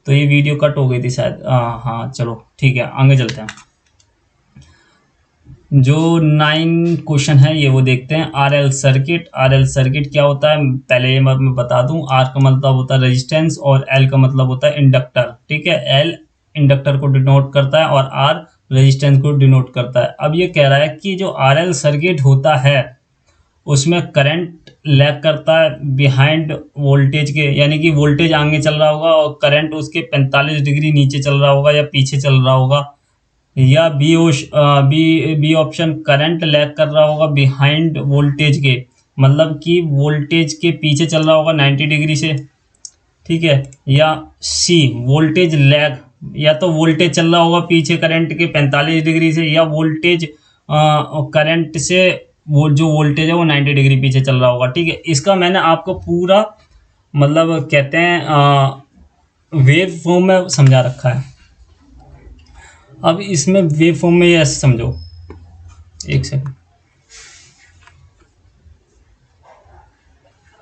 तो ये video cut हो गई थी शायद। हाँ चलो ठीक है, आगे चलते हैं। जो 9 क्वेश्चन है ये वो देखते हैं। आरएल सर्किट, आरएल सर्किट क्या होता है पहले ये मैं बता दूं। आर का मतलब होता है रेजिस्टेंस और एल का मतलब होता है इंडक्टर, ठीक है। एल इंडक्टर को डिनोट करता है और आर रेजिस्टेंस को डिनोट करता है। अब ये कह रहा है कि जो आरएल सर्किट होता है उसमें करंट लैग करता है बिहाइंड वोल्टेज के, यानी कि वोल्टेज आगे चल रहा होगा और करंट उसके 45 डिग्री नीचे चल रहा होगा या पीछे चल रहा होगा। या बी ऑप्शन, करंट लैग कर रहा होगा बिहाइंड वोल्टेज के, मतलब कि वोल्टेज के पीछे चल रहा होगा 90 डिग्री से, ठीक है। या सी वोल्टेज लैग, या तो वोल्टेज चल रहा होगा पीछे करंट के 45 डिग्री से, या वोल्टेज करंट से वो जो वोल्टेज है वो 90 डिग्री पीछे चल रहा होगा, ठीक है। इसका मैंने आपको पूरा मतलब कहते हैं वेव फॉर्म में समझा रखा है। अब इसमें वेव फॉर्म में ऐसे समझो, एक सेकंड,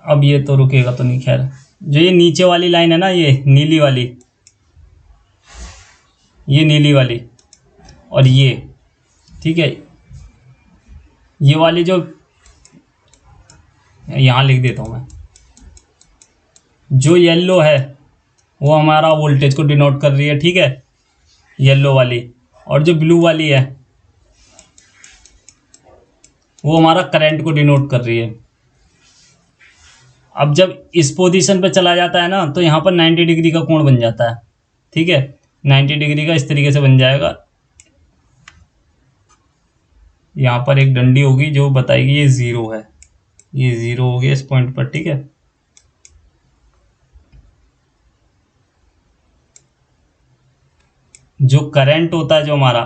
अब ये तो रुकेगा तो नहीं। खैर, जो ये नीचे वाली लाइन है ना, ये नीली वाली, ये नीली वाली और ये, ठीक है, ये वाली जो यहाँ लिख देता हूँ मैं, जो येलो है वो हमारा वोल्टेज को डिनोट कर रही है, ठीक है, येलो वाली। और जो ब्लू वाली है वो हमारा करंट को डिनोट कर रही है। अब जब इस पोजीशन पे चला जाता है ना तो यहाँ पर 90 डिग्री का कोण बन जाता है, ठीक है। 90 डिग्री का इस तरीके से बन जाएगा। यहाँ पर एक डंडी होगी जो बताएगी ये 0 है, ये 0 हो गया इस पॉइंट पर, ठीक है। जो करंट होता है जो हमारा,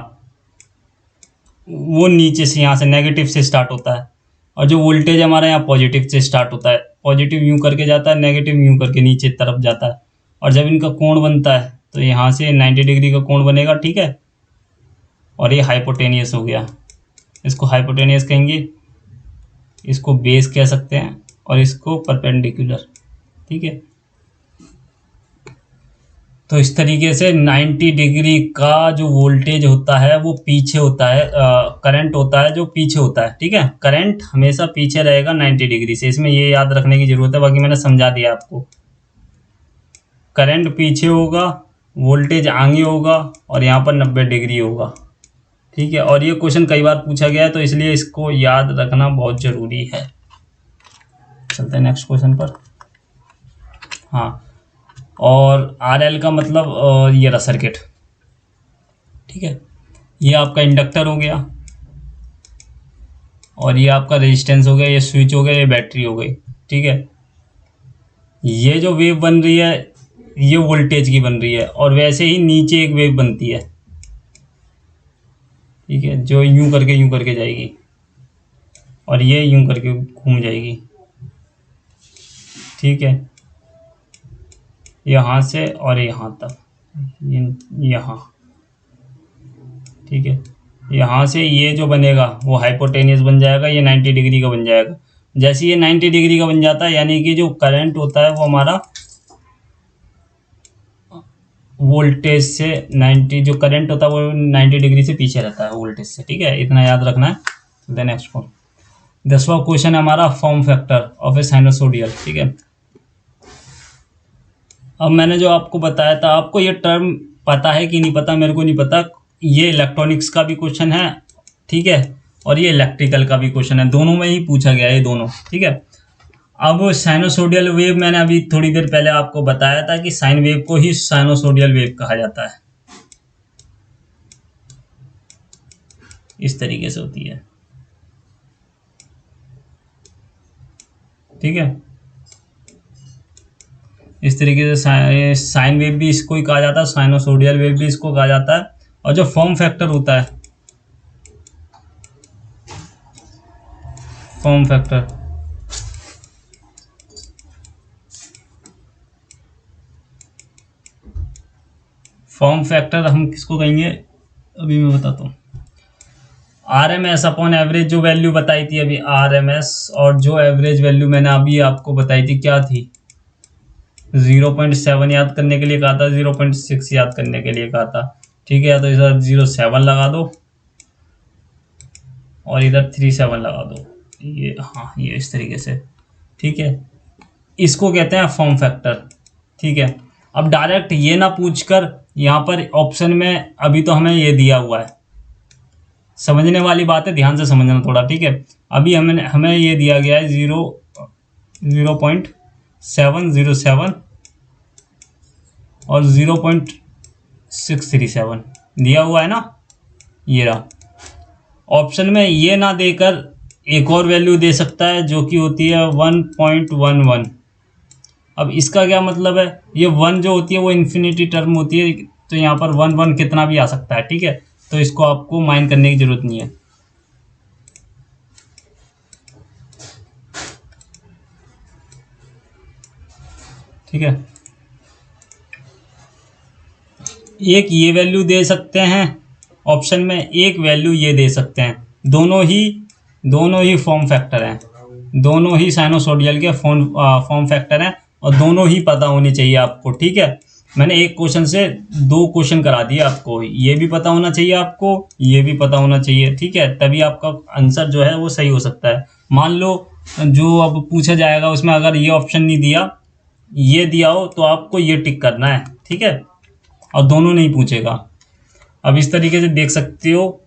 वो नीचे से यहाँ से नेगेटिव से स्टार्ट होता है, और जो वोल्टेज हमारा यहाँ पॉजिटिव से स्टार्ट होता है। पॉजिटिव यूँ करके जाता है, नेगेटिव यूँ करके नीचे तरफ जाता है। और जब इनका कोण बनता है तो यहाँ से 90 डिग्री का कोण बनेगा, ठीक है। और ये हाइपोटेनियस हो गया, इसको हाइपोटेनियस कहेंगे, इसको बेस कह सकते हैं, और इसको परपेंडिकुलर, ठीक है। तो इस तरीके से 90 डिग्री का जो वोल्टेज होता है वो पीछे होता है, करंट होता है जो पीछे होता है, ठीक है। करंट हमेशा पीछे रहेगा 90 डिग्री से, इसमें ये याद रखने की जरूरत है, बाकी मैंने समझा दिया आपको। करंट पीछे होगा, वोल्टेज आगे होगा, और यहाँ पर 90 डिग्री होगा, ठीक है। और ये क्वेश्चन कई बार पूछा गया है तो इसलिए इसको याद रखना बहुत ज़रूरी है। चलते हैं नेक्स्ट क्वेश्चन पर। हाँ, और आर एल का मतलब ये रहा सर्किट, ठीक है। ये आपका इंडक्टर हो गया, और ये आपका रेजिस्टेंस हो गया, ये स्विच हो गया, ये बैटरी हो गई, ठीक है। ये जो वेव बन रही है ये वोल्टेज की बन रही है, और वैसे ही नीचे एक वेव बनती है, ठीक है, जो यूं करके जाएगी, और ये यूं करके घूम जाएगी, ठीक है, यहाँ से और यहाँ तक, यहाँ, ठीक है। यहाँ से ये जो बनेगा वो हाइपोटेनियस बन जाएगा, ये 90 डिग्री का बन जाएगा। जैसे ये 90 डिग्री का बन जाता है, यानी कि जो करंट होता है वो हमारा वोल्टेज से 90, जो करंट होता है वो 90 डिग्री से पीछे रहता है वोल्टेज से, ठीक है। इतना याद रखना है। द नेक्स्ट वन, 10वां क्वेश्चन है हमारा form factor of A sinusoidal, ठीक है। अब मैंने जो आपको बताया था, आपको ये टर्म पता है कि नहीं पता, मेरे को नहीं पता। ये इलेक्ट्रॉनिक्स का भी क्वेश्चन है, ठीक है, और ये इलेक्ट्रिकल का भी क्वेश्चन है, दोनों में ही पूछा गया है ये दोनों, ठीक है। अब साइनोसोडियल वेव मैंने अभी थोड़ी देर पहले आपको बताया था कि साइन वेव को ही साइनोसोडियल वेव कहा जाता है, इस तरीके से होती है, ठीक है। इस तरीके से साइन वेव भी इसको ही कहा जाता है, साइनोसोडियल वेव भी इसको कहा जाता है। और जो फॉर्म फैक्टर होता है, फॉर्म फैक्टर, फॉर्म फैक्टर हम किसको कहेंगे अभी मैं बताता हूँ। R M S upon average जो वैल्यू बताई थी अभी, आर एम एस, और जो एवरेज वैल्यू मैंने अभी आपको बताई थी क्या थी, 0.7 याद करने के लिए कहा था, 0.6 याद करने के लिए कहा था, ठीक है। तो इधर 0.7 लगा दो और इधर 3.7 लगा दो, ये हाँ ये इस तरीके से, ठीक है। इसको कहते हैं फॉर्म फैक्टर, ठीक है। अब डायरेक्ट ये ना पूछकर यहाँ पर ऑप्शन में अभी तो हमें ये दिया हुआ है, समझने वाली बात है, ध्यान से समझना थोड़ा, ठीक है। अभी हमें ये दिया गया है 0.707 और 0.637 दिया हुआ है ना, ये रहा। ऑप्शन में ये ना देकर एक और वैल्यू दे सकता है जो कि होती है 1.11। अब इसका क्या मतलब है, ये 1 जो होती है वो इन्फिनिटी टर्म होती है, तो यहाँ पर 1 कितना भी आ सकता है, ठीक है। तो इसको आपको माइंड करने की जरूरत नहीं है, ठीक है। एक ये वैल्यू दे सकते हैं ऑप्शन में, एक वैल्यू ये दे सकते हैं, दोनों ही फॉर्म फैक्टर हैं, दोनों ही साइनोसोडियल के फॉर्म फैक्टर हैं और दोनों ही पता होने चाहिए आपको, ठीक है। मैंने एक क्वेश्चन से 2 क्वेश्चन करा दिए आपको, ये भी पता होना चाहिए आपको, ये भी पता होना चाहिए, ठीक है, तभी आपका आंसर जो है वो सही हो सकता है। मान लो जो अब पूछा जाएगा उसमें अगर ये ऑप्शन नहीं दिया, ये दिया हो, तो आपको ये टिक करना है, ठीक है, और दोनों नहीं पूछेगा। अब इस तरीके से देख सकते हो,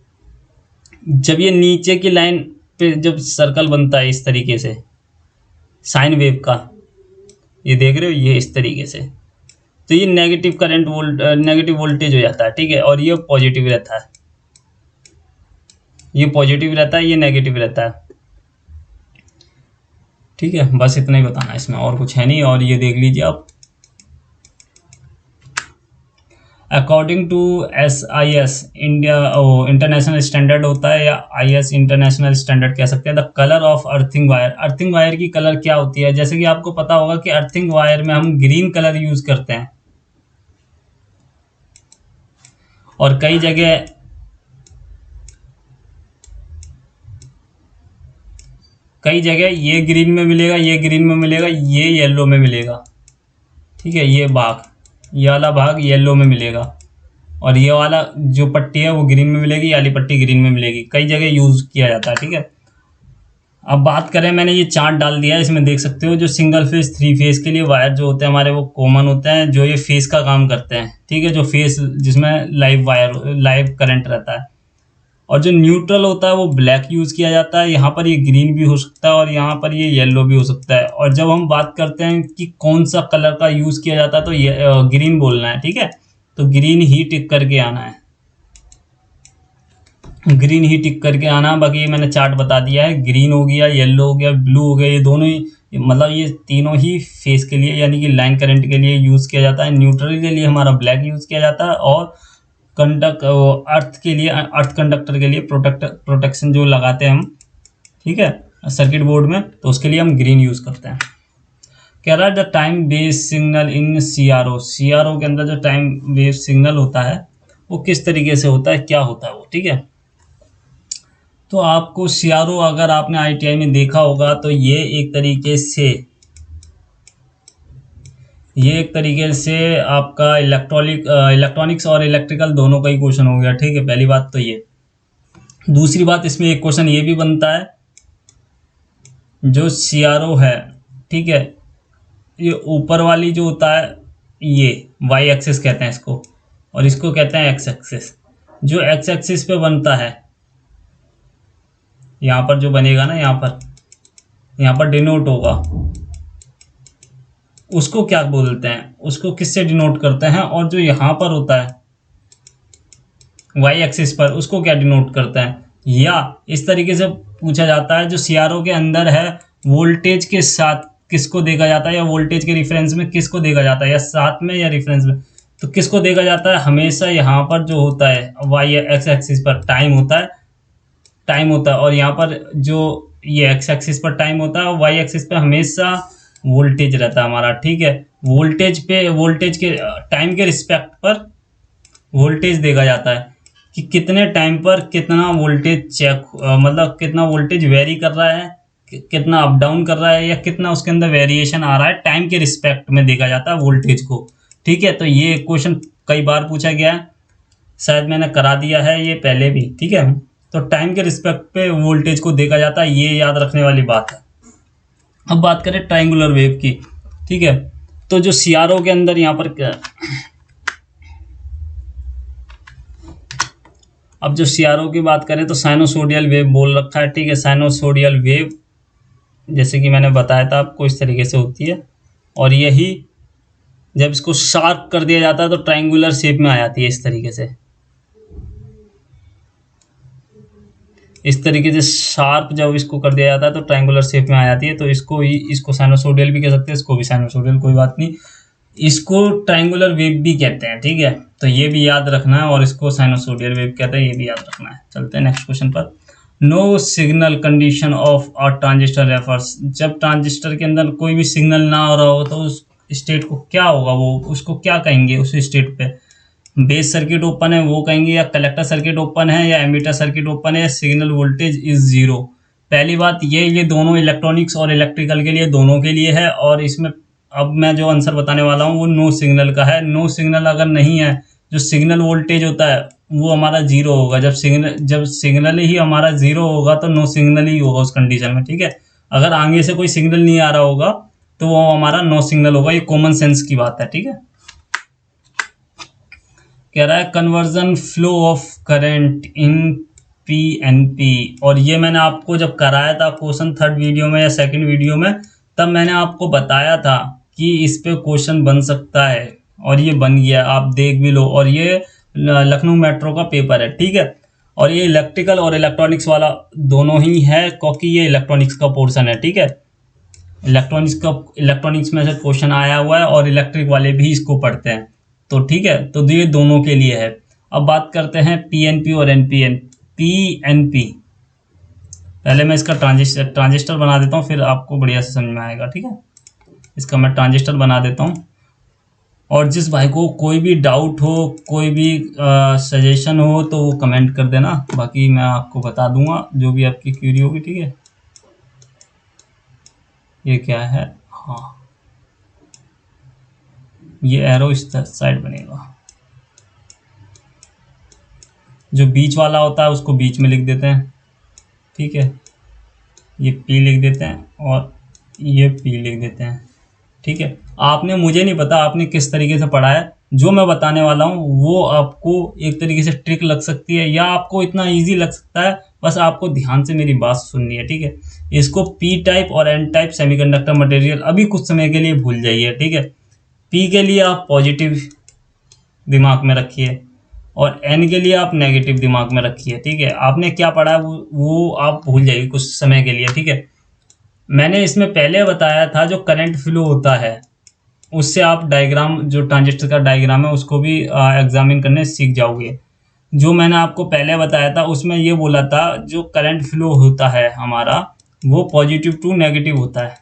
जब ये नीचे की लाइन पे जब सर्कल बनता है इस तरीके से साइन वेव का, ये देख रहे हो, ये इस तरीके से, तो ये नेगेटिव वोल्टेज हो जाता है, ठीक है, और ये पॉजिटिव रहता है, ये पॉजिटिव रहता है, ये नेगेटिव रहता है, ठीक है। बस इतना ही बताना है, इसमें और कुछ है नहीं। और ये देख लीजिए आप, according to SIS India international standard होता है, या IS इंटरनेशनल स्टैंडर्ड कह सकते हैं, the colour of earthing wire, earthing wire की कलर क्या होती है। जैसे कि आपको पता होगा कि अर्थिंग वायर में हम ग्रीन कलर यूज करते हैं, और कई जगह ये ग्रीन में मिलेगा, ये ग्रीन में मिलेगा, ये येलो में मिलेगा, ठीक है। ये वाला भाग येलो में मिलेगा, और ये वाला जो पट्टी है वो ग्रीन में मिलेगी, ये वाली पट्टी ग्रीन में मिलेगी, कई जगह यूज किया जाता है, ठीक है। अब बात करें, मैंने ये चार्ट डाल दिया है, इसमें देख सकते हो जो सिंगल फेज 3 फेज के लिए वायर जो होते हैं हमारे, वो कॉमन होते हैं, जो ये फेज का काम करते हैं, ठीक है, जो फेज जिसमें लाइव करंट रहता है। और जो न्यूट्रल होता है वो ब्लैक यूज़ किया जाता है, यहाँ पर ये ग्रीन भी हो सकता है और यहाँ पर ये येलो भी हो सकता है। और जब हम बात करते हैं कि कौन सा कलर का यूज़ किया जाता है, तो ये ग्रीन बोलना है, ठीक है। तो ग्रीन ही टिक करके आना है, ग्रीन ही टिक करके आना। बाकी मैंने चार्ट बता दिया है, ग्रीन हो गया, येलो हो गया, ब्लू हो गया, ये दोनों ही, मतलब ये तीनों ही फेस के लिए यानी कि लाइन करंट के लिए यूज़ किया जाता है। न्यूट्रल के लिए हमारा ब्लैक यूज़ किया जाता है, और अर्थ के लिए, अर्थ कंडक्टर के लिए प्रोटेक्शन जो लगाते हैं हम, ठीक है, सर्किट बोर्ड में, तो उसके लिए हम ग्रीन यूज़ करते हैं। कह रहा है the time base signal in CRO के अंदर जो टाइम वेव सिग्नल होता है वो किस तरीके से होता है, क्या होता है वो, ठीक है। तो आपको CRO अगर आपने ITI में देखा होगा तो ये एक तरीके से आपका इलेक्ट्रॉनिक्स और इलेक्ट्रिकल दोनों का ही क्वेश्चन हो गया, ठीक है। पहली बात तो ये। दूसरी बात, इसमें एक क्वेश्चन ये भी बनता है, जो CRO है, ठीक है, ये ऊपर वाली जो होता है ये Y एक्सिस कहते हैं इसको, और इसको कहते हैं X एक्सिस। जो X एक्सिस पे बनता है, यहाँ पर जो बनेगा ना, यहाँ पर डिनोट होगा, उसको क्या बोलते हैं, उसको किससे डिनोट करते हैं। और जो यहाँ पर होता है Y एक्सिस पर, उसको क्या डिनोट करते हैं। या इस तरीके से पूछा जाता है, जो CRO के अंदर है वोल्टेज के साथ किसको देखा जाता है, या वोल्टेज के रेफरेंस में किसको देखा जाता है, या साथ में या रेफरेंस में, तो किसको देखा जाता है। हमेशा यहाँ पर जो होता है Y एक्स एक्सिस पर टाइम होता है, और यहाँ पर जो ये X एक्सिस पर टाइम होता है, Y एक्सिस पे हमेशा वोल्टेज रहता है हमारा, ठीक है। वोल्टेज के टाइम के रिस्पेक्ट पर वोल्टेज देखा जाता है कि कितने टाइम पर कितना वोल्टेज मतलब कितना वोल्टेज वेरी कर रहा है, कितना अप डाउन कर रहा है या कितना उसके अंदर वेरिएशन आ रहा है, टाइम के रिस्पेक्ट में देखा जाता है वोल्टेज को। ठीक है, तो ये क्वेश्चन कई बार पूछा गया है, शायद मैंने करा दिया है ये पहले भी। ठीक है, तो टाइम के रिस्पेक्ट पे वोल्टेज को देखा जाता है, ये याद रखने वाली बात है। अब बात करें ट्रायंगुलर वेव की। ठीक है, तो जो सीआरओ के अंदर यहाँ पर क्या, अब जो सीआरओ की बात करें तो साइनोसोडियल वेव बोल रखा है। ठीक है, साइनोसोडियल वेव जैसे कि मैंने बताया था आपको इस तरीके से होती है, और यही जब इसको शार्प कर दिया जाता है तो ट्रायंगुलर शेप में आ जाती है इस तरीके से। इस तरीके से शार्प जब इसको कर दिया जाता है तो ट्रायंगुलर शेप में आ जाती है। तो इसको साइनोसोडियल भी कह सकते हैं, इसको भी साइनोसोडियल, कोई बात नहीं। इसको ट्रायंगुलर वेव भी कहते हैं। ठीक है, तो ये भी याद रखना है, और इसको साइनोसोडियल वेव कहते हैं, ये भी याद रखना है। चलते हैं नेक्स्ट क्वेश्चन पर। No signal condition of a transistor refers, जब ट्रांजिस्टर के अंदर कोई भी सिग्नल ना हो रहा हो तो उस स्टेट को क्या होगा, वो उसको क्या कहेंगे उस स्टेट पे? बेस सर्किट ओपन है वो कहेंगे, या कलेक्टर सर्किट ओपन है, या एमीटर सर्किट ओपन है, या सिग्नल वोल्टेज इज जीरो। पहली बात ये दोनों इलेक्ट्रॉनिक्स और इलेक्ट्रिकल के लिए, दोनों के लिए है। और इसमें अब मैं जो आंसर बताने वाला हूँ वो नो सिग्नल का है। नो सिग्नल अगर नहीं है, जो सिग्नल वोल्टेज होता है वो हमारा जीरो होगा। जब सिग्नल ही हमारा जीरो होगा तो नो सिग्नल ही होगा उस कंडीशन में। ठीक है, अगर आगे से कोई सिग्नल नहीं आ रहा होगा तो वो हमारा नो सिग्नल होगा। ये कॉमन सेंस की बात है। ठीक है, कह रहा है conversion flow of current in PNP, और ये मैंने आपको जब कराया था क्वेश्चन थर्ड वीडियो में या सेकंड वीडियो में, तब मैंने आपको बताया था कि इस पे क्वेश्चन बन सकता है, और ये बन गया, आप देख भी लो। और ये लखनऊ मेट्रो का पेपर है। ठीक है, और ये इलेक्ट्रिकल और इलेक्ट्रॉनिक्स वाला दोनों ही है, क्योंकि ये इलेक्ट्रॉनिक्स का पोर्शन है। ठीक है, इलेक्ट्रॉनिक्स में से क्वेश्चन आया हुआ है, और इलेक्ट्रिक वाले भी इसको पढ़ते हैं। तो ठीक है, तो ये दोनों के लिए है। अब बात करते हैं पीएनपी और एनपीएन। पीएनपी, पहले मैं इसका ट्रांजिस्टर बना देता हूँ, फिर आपको बढ़िया से समझ में आएगा। ठीक है, इसका मैं ट्रांजिस्टर बना देता हूँ। और जिस भाई को कोई भी डाउट हो, कोई भी सजेशन हो तो वो कमेंट कर देना, बाकी मैं आपको बता दूंगा जो भी आपकी क्वेरी होगी। ठीक है, ये क्या है, हाँ ये एरो इस साइड बनेगा, जो बीच वाला होता है उसको बीच में लिख देते हैं। ठीक है, ये P लिख देते हैं और ये P लिख देते हैं। ठीक है, आपने, मुझे नहीं पता आपने किस तरीके से पढ़ा है, जो मैं बताने वाला हूँ वो आपको एक तरीके से ट्रिक लग सकती है, या आपको इतना इजी लग सकता है, बस आपको ध्यान से मेरी बात सुननी है। ठीक है, इसको P टाइप और N टाइप सेमीकंडक्टर मटेरियल अभी कुछ समय के लिए भूल जाइए। ठीक है, P के लिए आप पॉजिटिव दिमाग में रखिए, और N के लिए आप नेगेटिव दिमाग में रखिए। ठीक है, आपने क्या पढ़ा है वो आप भूल जाइए कुछ समय के लिए। ठीक है, मैंने इसमें पहले बताया था जो करंट फ्लो होता है उससे आप डायग्राम, जो ट्रांजिस्टर का डायग्राम है उसको भी एग्जामिन करने सीख जाओगे। जो मैंने आपको पहले बताया था उसमें ये बोला था जो करंट फ्लो होता है हमारा वो पॉजिटिव टू नेगेटिव होता है।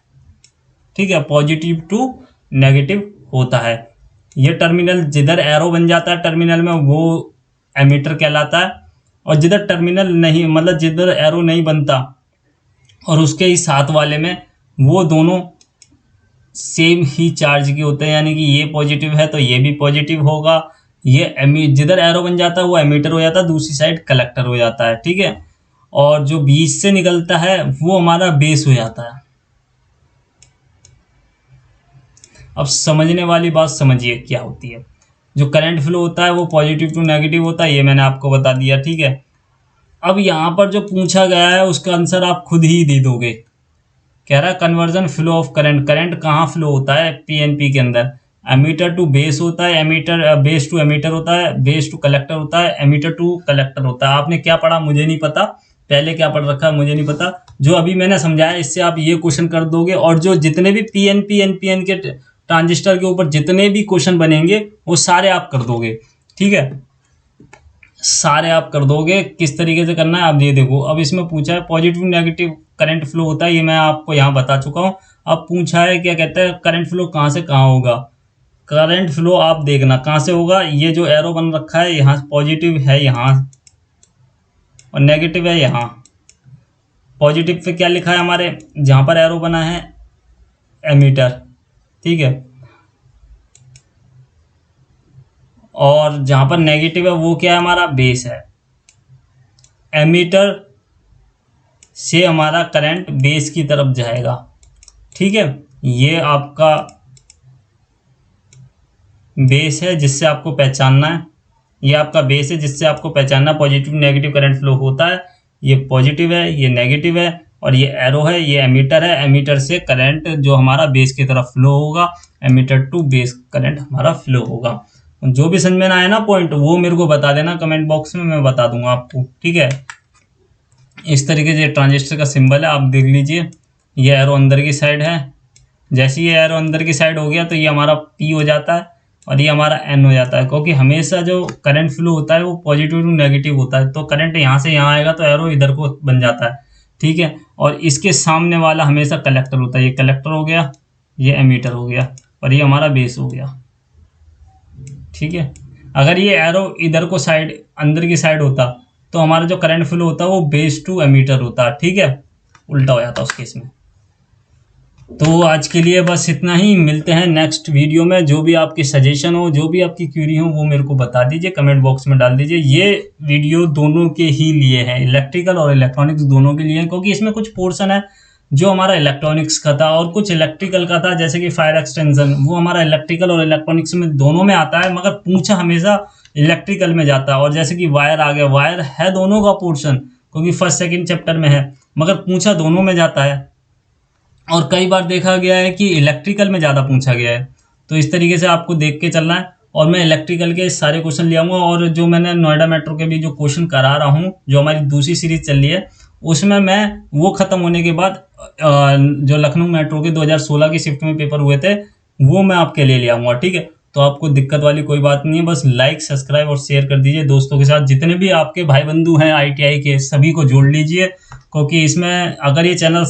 ठीक है, पॉजिटिव टू नेगेटिव होता है। ये टर्मिनल जिधर एरो बन जाता है टर्मिनल में वो एमीटर कहलाता है, और जिधर टर्मिनल नहीं, मतलब जिधर एरो नहीं बनता और उसके ही साथ वाले में, वो दोनों सेम ही चार्ज के होते हैं, यानी कि ये पॉजिटिव है तो ये भी पॉजिटिव होगा। ये जिधर एरो बन जाता है वो एमीटर हो जाता है, दूसरी साइड कलेक्टर हो जाता है। ठीक है, और जो बीच से निकलता है वो हमारा बेस हो जाता है। अब समझने वाली बात समझिए क्या होती है। जो करंट फ्लो होता है वो पॉजिटिव टू नेगेटिव होता है, ये मैंने आपको बता दिया। ठीक है, अब यहाँ पर जो पूछा गया है उसका आंसर आप खुद ही दे दोगे। कह रहा है conversion flow of current, current कहाँ फ्लो होता है पीएनपी के अंदर? एमीटर टू बेस होता है, एमीटर बेस टू एमीटर होता है, बेस टू कलेक्टर होता है, एमीटर टू कलेक्टर होता है। आपने क्या पढ़ा मुझे नहीं पता, पहले क्या पढ़ रखा है मुझे नहीं पता, जो अभी मैंने समझाया इससे आप ये क्वेश्चन कर दोगे। और जो जितने भी पीएनपी एनपीएन के ट्रांजिस्टर के ऊपर जितने भी क्वेश्चन बनेंगे वो सारे आप कर दोगे। ठीक है, सारे आप कर दोगे। किस तरीके से करना है आप ये देखो। अब इसमें पूछा है पॉजिटिव नेगेटिव करंट फ्लो होता है, ये मैं आपको यहाँ बता चुका हूँ। अब पूछा है क्या कहता है करंट फ्लो कहाँ से कहाँ होगा। करंट फ्लो आप देखना कहाँ से होगा, ये जो एरो बन रखा है यहाँ पॉजिटिव है यहाँ और नेगेटिव है यहाँ, पॉजिटिव पे क्या लिखा है हमारे, जहाँ पर एरो बना है एमीटर, ठीक है, और जहाँ पर नेगेटिव है वो क्या है हमारा बेस है। एमीटर से हमारा करंट बेस की तरफ जाएगा, ठीक है। ये आपका बेस है जिससे आपको पहचानना है, ये आपका बेस है जिससे आपको पहचानना पॉजिटिव नेगेटिव करंट फ्लो होता है। ये पॉजिटिव है, ये नेगेटिव है, और ये एरो है, ये एमीटर है। एमीटर से करंट जो हमारा बेस की तरफ फ्लो होगा, एमीटर टू बेस करंट हमारा फ्लो होगा। जो भी समझ में ना आए ना पॉइंट, वो मेरे को बता देना कमेंट बॉक्स में, मैं बता दूंगा आपको, ठीक है। इस तरीके से ट्रांजिस्टर का सिंबल है, आप देख लीजिए। ये एरो अंदर की साइड है, जैसे ये एरो अंदर की साइड हो गया तो ये हमारा P हो जाता है और ये हमारा N हो जाता है, क्योंकि हमेशा जो करंट फ्लो होता है वो पॉजिटिव टू नेगेटिव होता है। तो करंट यहाँ से यहाँ आएगा तो एरो इधर को बन जाता है, ठीक है। और इसके सामने वाला हमेशा कलेक्टर होता है। ये कलेक्टर हो गया, ये एमीटर हो गया, और ये हमारा बेस हो गया, ठीक है। अगर ये एरो इधर को साइड अंदर की साइड होता तो हमारा जो करंट फ्लो होता है वो बेस टू एमीटर होता, ठीक है, उल्टा हो जाता उस केस में। तो आज के लिए बस इतना ही, मिलते हैं नेक्स्ट वीडियो में। जो भी आपकी सजेशन हो, जो भी आपकी क्यूरी हो, वो मेरे को बता दीजिए, कमेंट बॉक्स में डाल दीजिए। ये वीडियो दोनों के ही लिए है, इलेक्ट्रिकल और इलेक्ट्रॉनिक्स दोनों के लिए है, क्योंकि इसमें कुछ पोर्शन है जो हमारा इलेक्ट्रॉनिक्स का था और कुछ इलेक्ट्रिकल का था, जैसे कि फायर एक्सटेंशन, वो हमारा इलेक्ट्रिकल और इलेक्ट्रॉनिक्स में दोनों में आता है, मगर पूछा हमेशा इलेक्ट्रिकल में जाता है। और जैसे कि वायर आ गया, वायर है दोनों का पोर्शन, क्योंकि फर्स्ट सेकंड चैप्टर में है, मगर पूछा दोनों में जाता है। और कई बार देखा गया है कि इलेक्ट्रिकल में ज़्यादा पूछा गया है। तो इस तरीके से आपको देख के चलना है, और मैं इलेक्ट्रिकल के सारे क्वेश्चन ले आऊँगा। और जो मैंने नोएडा मेट्रो के भी जो क्वेश्चन करा रहा हूँ, जो हमारी दूसरी सीरीज चल रही है, उसमें मैं वो ख़त्म होने के बाद जो लखनऊ मेट्रो के 2016 की शिफ्ट में पेपर हुए थे, वो मैं आपके लिए ले आऊँगा, ठीक है। तो आपको दिक्कत वाली कोई बात नहीं है, बस लाइक सब्सक्राइब और शेयर कर दीजिए दोस्तों के साथ। जितने भी आपके भाई बंधु हैं ITI के, सभी को जोड़ लीजिए, क्योंकि इसमें अगर ये चैनल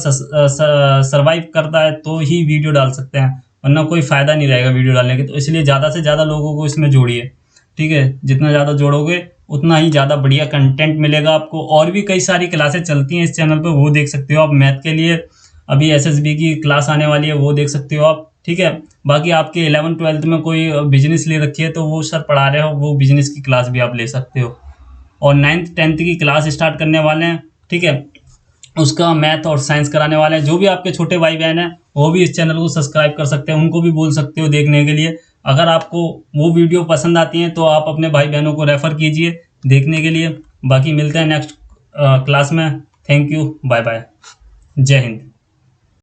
सर्वाइव करता है तो ही वीडियो डाल सकते हैं, वरना कोई फ़ायदा नहीं रहेगा वीडियो डालने के। तो इसलिए ज़्यादा से ज़्यादा लोगों को इसमें जोड़िए, ठीक है। जितना ज़्यादा जोड़ोगे उतना ही ज़्यादा बढ़िया कंटेंट मिलेगा आपको। और भी कई सारी क्लासेस चलती हैं इस चैनल पर, वो देख सकते हो आप। मैथ के लिए अभी SSB की क्लास आने वाली है, वो देख सकते हो आप, ठीक है। बाकी आपके 11th-12th में कोई बिजनेस ले रखी है तो वो सर पढ़ा रहे हो, वो बिजनेस की क्लास भी आप ले सकते हो। और 9th-10th की क्लास स्टार्ट करने वाले हैं, ठीक है, उसका मैथ और साइंस कराने वाले हैं। जो भी आपके छोटे भाई बहन हैं वो भी इस चैनल को सब्सक्राइब कर सकते हैं, उनको भी बोल सकते हो देखने के लिए। अगर आपको वो वीडियो पसंद आती हैं तो आप अपने भाई बहनों को रेफ़र कीजिए देखने के लिए। बाकी मिलते हैं नेक्स्ट क्लास में। थैंक यू, बाय बाय, जय हिंद।